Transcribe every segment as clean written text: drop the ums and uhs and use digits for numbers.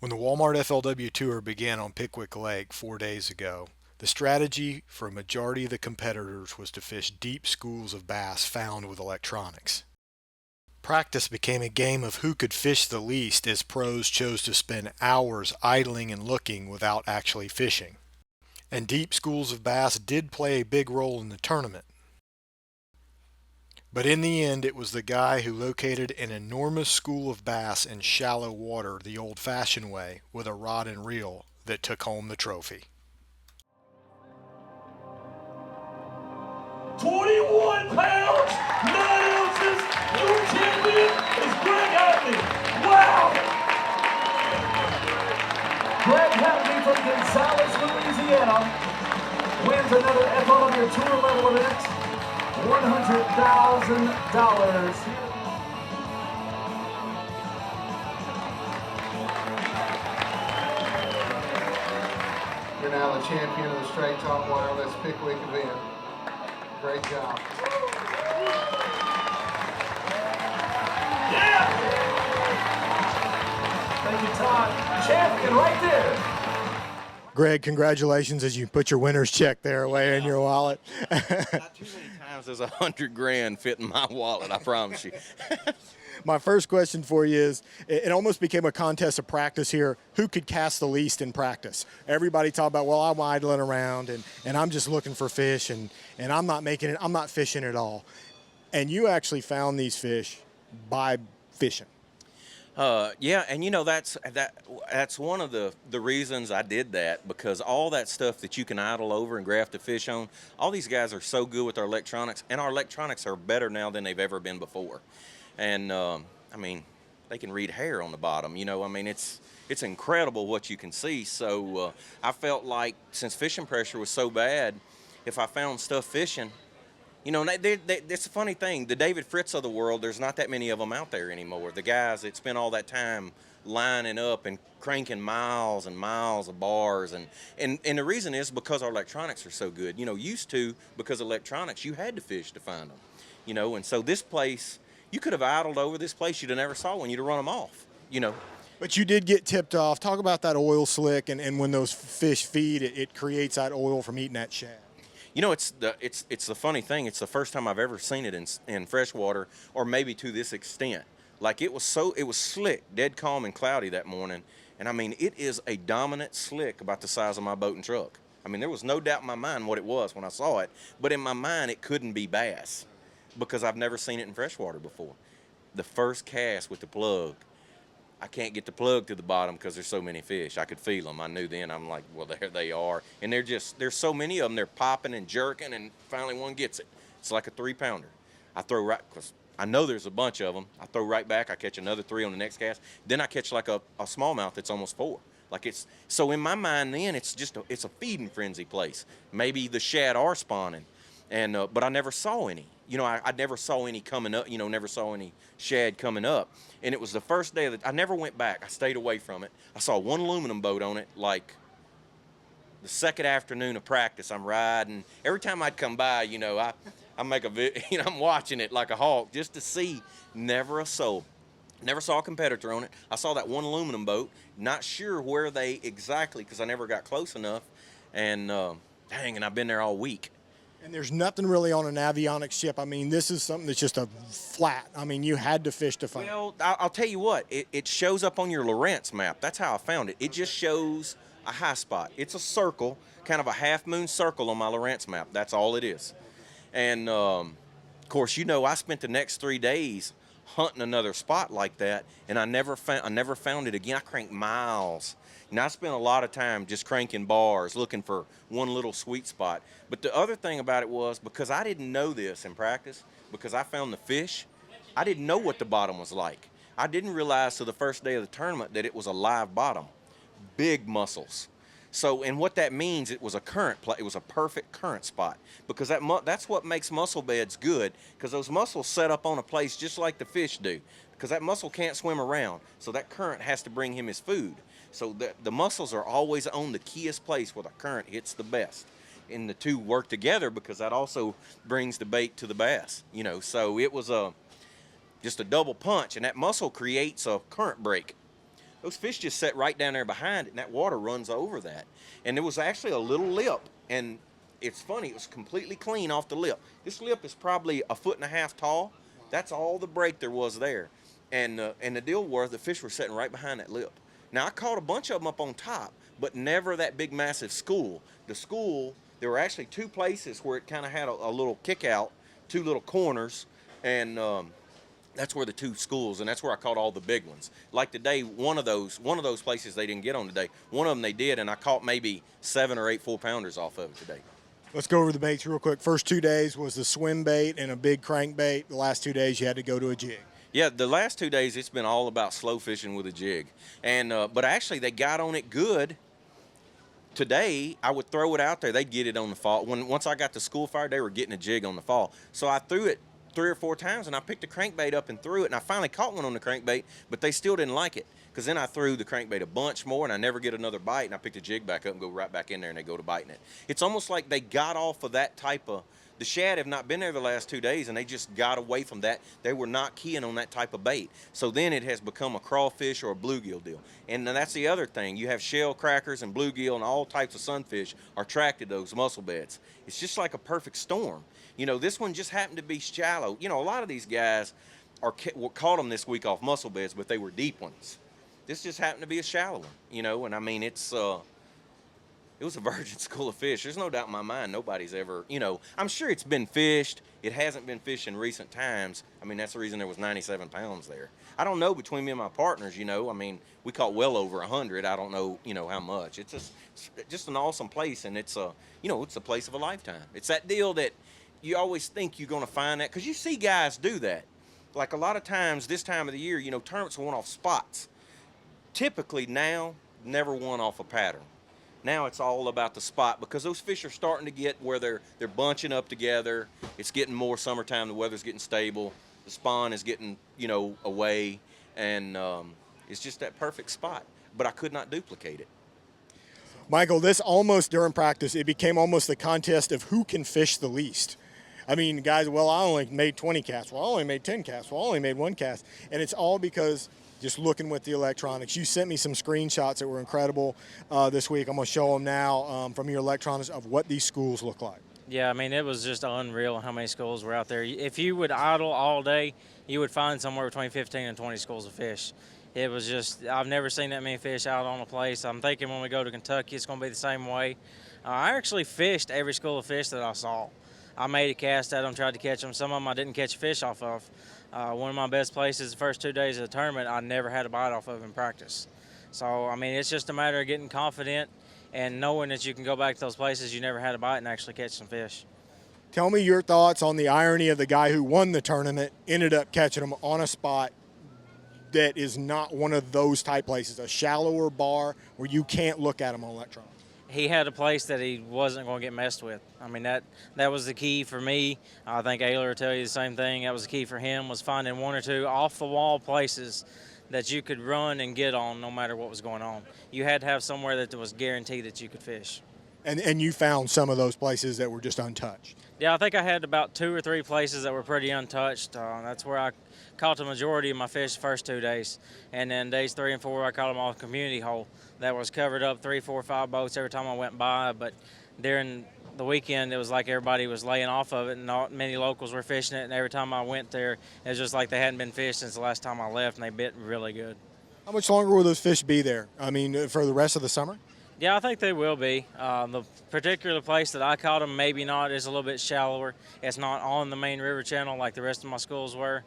When the Walmart FLW Tour began on Pickwick Lake 4 days ago, the strategy for a majority of the competitors was to fish deep schools of bass found with electronics. Practice became a game of who could fish the least as pros chose to spend hours idling and looking without actually fishing. And deep schools of bass did play a big role in the tournament. But in the end, it was the guy who located an enormous school of bass in shallow water the old-fashioned way with a rod and reel that took home the trophy. 21 pounds, 9 ounces, your champion is Greg Hackney. Wow! Greg Hackney from Gonzales, Louisiana, wins another FLW Tour level event, $100,000. You're now the champion of the straight top wireless Pickwick event. Great job. Yeah! Thank you, Todd. Champion right there. Greg, congratulations as you put your winner's check there away in your wallet. Not too many times there's $100,000 fit in my wallet, I promise you. My first question for you is, it almost became a contest of practice here. Who could cast the least in practice? Everybody talked about, well, I'm idling around and I'm just looking for fish and I'm not making it, I'm not fishing at all. And you actually found these fish by fishing. Yeah, and you know that's one of the reasons I did that, because all that stuff that you can idle over and graft a fish on, all these guys are so good with our electronics, and our electronics are better now than they've ever been before. And I mean, they can read hair on the bottom. You know, I mean, it's incredible what you can see. So I felt like since fishing pressure was so bad, if I found stuff fishing, you know, it's a funny thing. The David Fritz of the world, there's not that many of them out there anymore. The guys that spend all that time lining up and cranking miles and miles of bars. And the reason is because our electronics are so good. You know, used to, because of electronics, you had to fish to find them. You know, and so this place, you could have idled over this place, you'd have never saw one, you'd have run them off, you know. But you did get tipped off. Talk about that oil slick and when those fish feed, it creates that oil from eating that shad. You know, it's the funny thing. It's the first time I've ever seen it in freshwater, or maybe to this extent. Like it was slick, dead calm and cloudy that morning, and I mean it is a dominant slick about the size of my boat and truck. I mean there was no doubt in my mind what it was when I saw it, but in my mind it couldn't be bass because I've never seen it in freshwater before. The first cast with the plug, I can't get the plug to the bottom because there's so many fish. I could feel them. I knew then. I'm like, well, there they are. And there's so many of them. They're popping and jerking, and finally one gets it. It's like a 3-pounder. I throw right, because I know there's a bunch of them. I throw right back. I catch another 3 on the next cast. Then I catch like a smallmouth that's almost 4. Like so in my mind then, it's a feeding frenzy place. Maybe the shad are spawning, and but I never saw any. You know, I never saw any coming up, you know, never saw any shad coming up. And it was the first day that I never went back. I stayed away from it. I saw one aluminum boat on it, like the second afternoon of practice. I'm riding. Every time I'd come by, you know, I make you know, I'm watching it like a hawk just to see. Never a soul. Never saw a competitor on it. I saw that one aluminum boat. Not sure where they exactly, because I never got close enough. And dang, and I've been there all week. And there's nothing really on an avionics ship. I mean, this is something that's just a flat. I mean, you had to fish to find it. Well, I'll tell you what. It shows up on your Lorentz map. That's how I found it. It just shows a high spot. It's a circle, kind of a half-moon circle on my Lorentz map. That's all it is. And, of course, you know, I spent the next 3 days hunting another spot like that, and I never found it again. I cranked miles. And I spent a lot of time just cranking bars, looking for one little sweet spot. But the other thing about it was, because I didn't know this in practice, because I found the fish, I didn't know what the bottom was like. I didn't realize till the first day of the tournament that it was a live bottom. Big mussels. So, and what that means, it was a current play. It was a perfect current spot, because that's what makes mussel beds good, because those mussels set up on a place just like the fish do, because that mussel can't swim around. So that current has to bring him his food. So the mussels are always on the keyest place where the current hits the best. And the two work together, because that also brings the bait to the bass, you know. So it was just a double punch, and that mussel creates a current break. those fish just sat right down there behind it, and that water runs over that. And there was actually a little lip, and it's funny, it was completely clean off the lip. This lip is probably 1.5 feet tall. That's all the break there was there. And the deal was the fish were sitting right behind that lip. Now, I caught a bunch of them up on top, but never that big, massive school. The school, there were actually 2 places where it kind of had a little kick out, 2 little corners, and that's where the 2 schools, and that's where I caught all the big ones. Like today, one of those places they didn't get on today. One of them they did, and I caught maybe 7 or 8 4-pounders off of it today. Let's go over the baits real quick. First 2 days was the swim bait and a big crankbait. The last 2 days you had to go to a jig. Yeah, the last 2 days it's been all about slow fishing with a jig, and but actually they got on it good. Today I would throw it out there. They'd get it on the fall. Once I got the school fired, they were getting a jig on the fall. So I threw it 3 or 4 times, and I picked the crankbait up and threw it, and I finally caught one on the crankbait, but they still didn't like it, because then I threw the crankbait a bunch more, and I never get another bite, and I picked the jig back up and go right back in there, and they go to biting it. It's almost like they got off of that type of, the shad have not been there the last 2 days, and they just got away from that. They were not keying on that type of bait. So then it has become a crawfish or a bluegill deal. And then that's the other thing. You have shell crackers and bluegill and all types of sunfish are attracted to those mussel beds. It's just like a perfect storm. You know, this one just happened to be shallow. You know, a lot of these guys caught them this week off mussel beds, but they were deep ones. This just happened to be a shallow one, you know, and I mean, it was a virgin school of fish. There's no doubt in my mind nobody's ever, you know, I'm sure it's been fished. It hasn't been fished in recent times. I mean, that's the reason there was 97 pounds there. I don't know, between me and my partners, you know, I mean, we caught well over 100. I don't know, you know, how much. It's just an awesome place, and it's you know, it's a place of a lifetime. It's that deal that you always think you're going to find that, because you see guys do that. Like a lot of times this time of the year, you know, tournaments are won off spots. Typically now, never won off a pattern. Now it's all about the spot, because those fish are starting to get where they're bunching up together. It's getting more summertime. The weather's getting stable. The spawn is getting, you know, away, and it's just that perfect spot. But I could not duplicate it. Michael, this almost during practice, it became almost the contest of who can fish the least. I mean, guys, well, I only made 20 casts. Well, I only made 10 casts. Well, I only made 1 cast. And it's all because just looking with the electronics. You sent me some screenshots that were incredible this week. I'm going to show them now from your electronics of what these schools look like. Yeah, I mean, it was just unreal how many schools were out there. If you would idle all day, you would find somewhere between 15 and 20 schools of fish. It was just, I've never seen that many fish out on a place. I'm thinking when we go to Kentucky, it's going to be the same way. I actually fished every school of fish that I saw. I made a cast at them, tried to catch them. Some of them I didn't catch a fish off of. One of my best places the first 2 days of the tournament, I never had a bite off of in practice. So, I mean, it's just a matter of getting confident and knowing that you can go back to those places you never had a bite and actually catch some fish. Tell me your thoughts on the irony of the guy who won the tournament ended up catching them on a spot that is not one of those type places, a shallower bar where you can't look at them on electronics. He had a place that he wasn't going to get messed with. I mean, that was the key for me. I think Ehrler will tell you the same thing. That was the key for him, was finding 1 or 2 off-the-wall places that you could run and get on no matter what was going on. You had to have somewhere that was guaranteed that you could fish. And you found some of those places that were just untouched. Yeah, I think I had about 2 or 3 places that were pretty untouched. That's where I caught the majority of my fish the first 2 days. And then days 3 and 4, I caught them off a community hole that was covered up 3, 4, 5 boats every time I went by. But during the weekend, it was like everybody was laying off of it, and not many locals were fishing it. And every time I went there, it was just like they hadn't been fished since the last time I left, and they bit really good. How much longer will those fish be there? I mean, for the rest of the summer? Yeah, I think they will be. The particular place that I caught them, maybe not, is a little bit shallower. It's not on the main river channel like the rest of my schools were.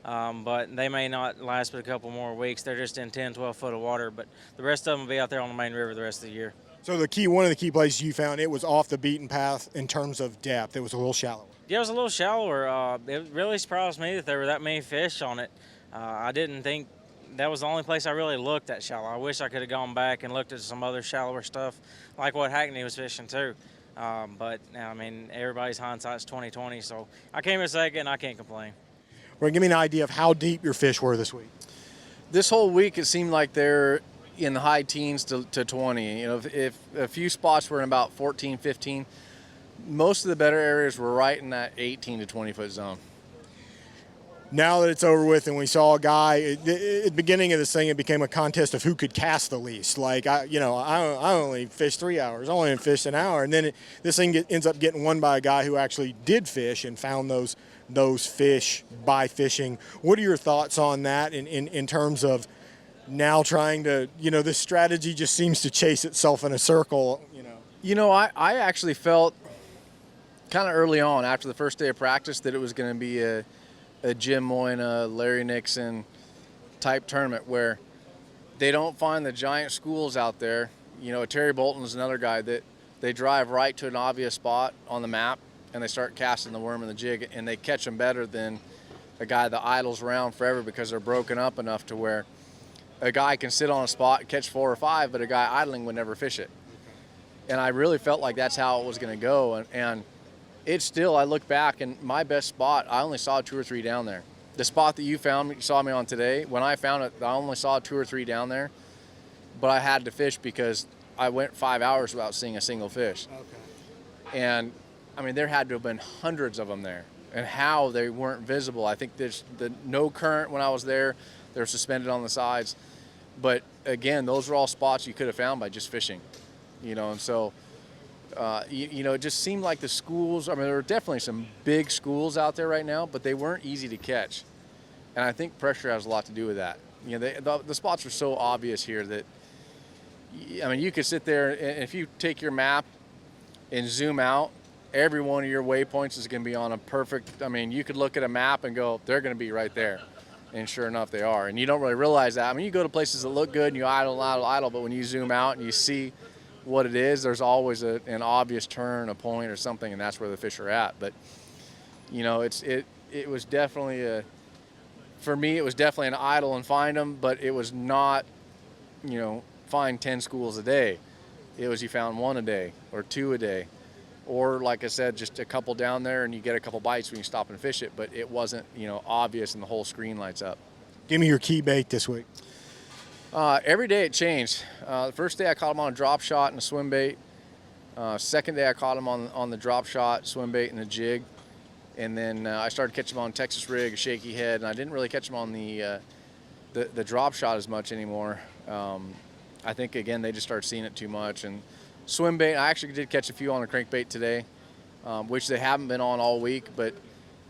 But they may not last but a couple more weeks. They're just in 10, 12 foot of water, but the rest of them will be out there on the main river the rest of the year. So one of the key places you found, it was off the beaten path in terms of depth. It was a little shallower. Yeah, it was a little shallower. It really surprised me that there were that many fish on it. I didn't think that was the only place I really looked that shallow. I wish I could have gone back and looked at some other shallower stuff, like what Hackney was fishing too. But I mean, everybody's hindsight's 20/20. So I came in second. I can't complain. Well, give me an idea of how deep your fish were this week. This whole week, it seemed like they're in the high teens to 20. You know, if a few spots were in about 14, 15, most of the better areas were right in that 18 to 20 foot zone. now that it's over with and we saw a guy at the beginning of this thing, it became a contest of who could cast the least. Like I only fished 3 hours, I only fished an hour, and then this thing ends up getting won by a guy who actually did fish and found those fish by fishing. What are your thoughts on that in terms of now trying to, this strategy just seems to chase itself in a circle, I actually felt kind of early on after the first day of practice that it was going to be a Jim Moyna, Larry Nixon type tournament where they don't find the giant schools out there. Terry Bolton's another guy that they drive right to an obvious spot on the map and they start casting the worm and the jig, and they catch them better than a guy that idles around forever because they're broken up enough to where a guy can sit on a spot and catch 4 or 5, but a guy idling would never fish it. And I really felt like that's how it was going to go. And it's still, I look back, and my best spot, I only saw 2 or 3 down there. The spot that you saw me on today, when I found it, I only saw 2 or 3 down there, but I had to fish because I went 5 hours without seeing a single fish. Okay. And, there had to have been hundreds of them there, and how they weren't visible. I think there's no current when I was there. They're suspended on the sides. But, again, those are all spots you could have found by just fishing, and so it just seemed like the schools, there were definitely some big schools out there right now, but they weren't easy to catch. And I think pressure has a lot to do with that. The spots are so obvious here that, you could sit there, and if you take your map and zoom out, every one of your waypoints is going to be on a perfect, you could look at a map and go, they're going to be right there. And sure enough, they are. And you don't really realize that. You go to places that look good and you idle, but when you zoom out and you see what it is, there's always an obvious turn, a point or something, and that's where the fish are at. But it was definitely for me it was definitely an idle and find them, but it was not find 10 schools a day. It was you found 1 a day or 2 a day, or like I said, just a couple down there and you get a couple bites when you stop and fish it, but it wasn't obvious and the whole screen lights up. Give me your key bait this week. Every day it changed. The first day I caught him on a drop shot and a swim bait. Second day I caught him on the drop shot, swim bait, and a jig. And then I started catching him on Texas rig, a shaky head, and I didn't really catch him on the drop shot as much anymore. I think, again, they just started seeing it too much. And swim bait, I actually did catch a few on a crankbait today, which they haven't been on all week, but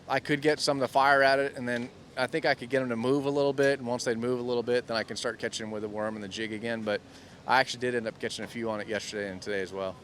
I could get some to fire at it, and then I think I could get them to move a little bit, and once they move a little bit, then I can start catching them with a worm and the jig again. But I actually did end up catching a few on it yesterday and today as well.